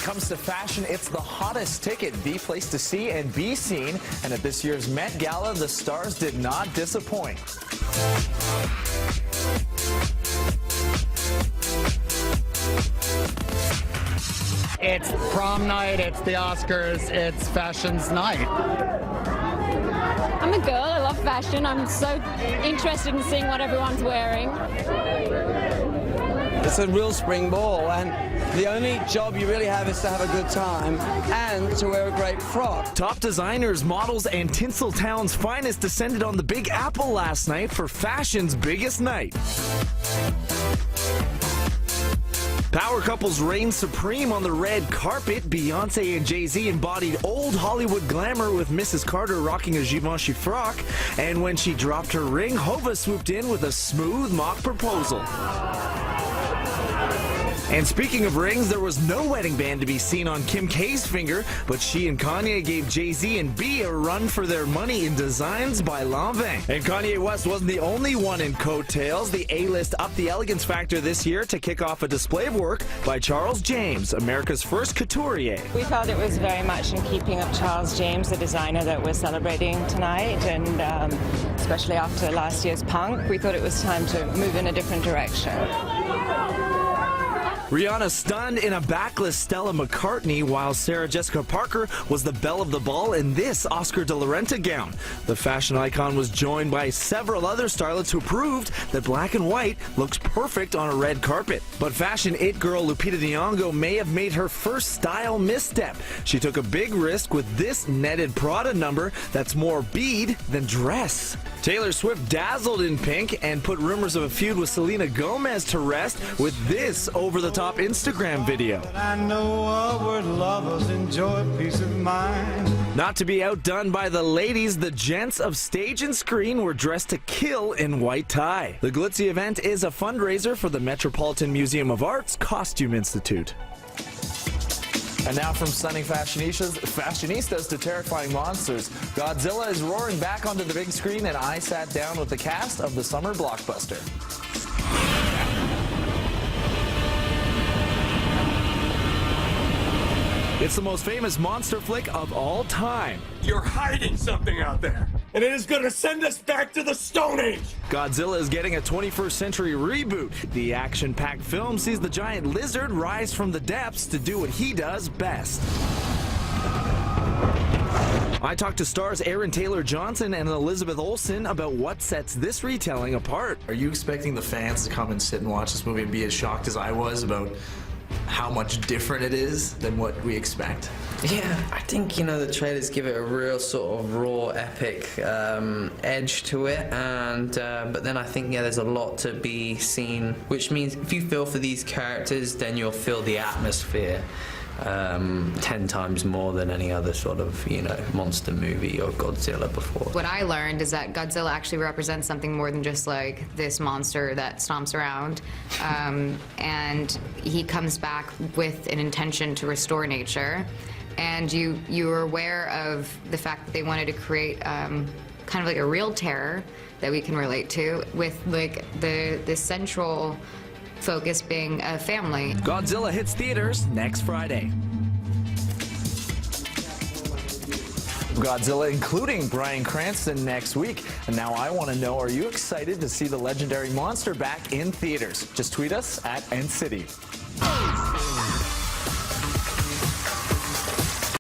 comes to fashion, it's the hottest ticket, the place to see and be seen. And at this year's Met Gala, the stars did not disappoint. It's prom night, it's the Oscars, it's fashion's night. I'm a girl, I love fashion. I'm so interested in seeing what everyone's wearing. It's a real spring ball, and the only job you really have is to have a good time and to wear a great frock. Top designers, models, and Tinseltown's finest descended on the Big Apple last night for fashion's biggest night. Power couples reigned supreme on the red carpet. Beyoncé and Jay-Z embodied old Hollywood glamour with Mrs. Carter rocking a Givenchy frock. And when she dropped her ring, Hova swooped in with a smooth mock proposal. And speaking of rings, there was no wedding band to be seen on Kim K's finger, but she and Kanye gave Jay-Z and B a run for their money in designs by Lanvin. And Kanye West wasn't the only one in coattails. The A-list upped the elegance factor this year to kick off a display of work by Charles James, America's first couturier. We felt it was very much in keeping of Charles James, the designer that we're celebrating tonight, and especially after last year's punk, we thought it was time to move in a different direction. Rihanna stunned in a backless Stella McCartney, while Sarah Jessica Parker was the belle of the ball in this Oscar de la Renta gown. The fashion icon was joined by several other starlets who proved that black and white looks perfect on a red carpet. But fashion it girl Lupita Nyong'o may have made her first style misstep. She took a big risk with this netted Prada number that's more bead than dress. Taylor Swift dazzled in pink and put rumors of a feud with Selena Gomez to rest with this over-the-top Instagram video. I know our lovers enjoy peace of mind. Not to be outdone by the ladies, the gents of stage and screen were dressed to kill in white tie. The glitzy event is a fundraiser for the Metropolitan Museum of Art's Costume Institute. And now from stunning fashionistas to terrifying monsters, Godzilla is roaring back onto the big screen, and I sat down with the cast of the summer blockbuster. It's the most famous monster flick of all time. You're hiding something out there, and it is going to send us back to the Stone Age. Godzilla is getting a 21st century reboot. The action-packed film sees the giant lizard rise from the depths to do what he does best. I talked to stars Aaron Taylor-Johnson and Elizabeth Olsen about what sets this retelling apart. Are you expecting the fans to come and sit and watch this movie and be as shocked as I was about how much different it is than what we expect? Yeah, I think, the trailers give it a real sort of raw, epic edge to it, and but then I think, there's a lot to be seen, which means if you feel for these characters, then you'll feel the atmosphere 10 times more than any other sort of, monster movie or Godzilla before. What I learned is that Godzilla actually represents something more than just like this monster that stomps around, and he comes back with an intention to restore nature. And you were aware of the fact that they wanted to create kind of like a real terror that we can relate to, with like the central focus being a family. Godzilla hits theaters next Friday. Godzilla, including Bryan Cranston next week. And now I want to know, are you excited to see the legendary monster back in theaters? Just tweet us at NCity.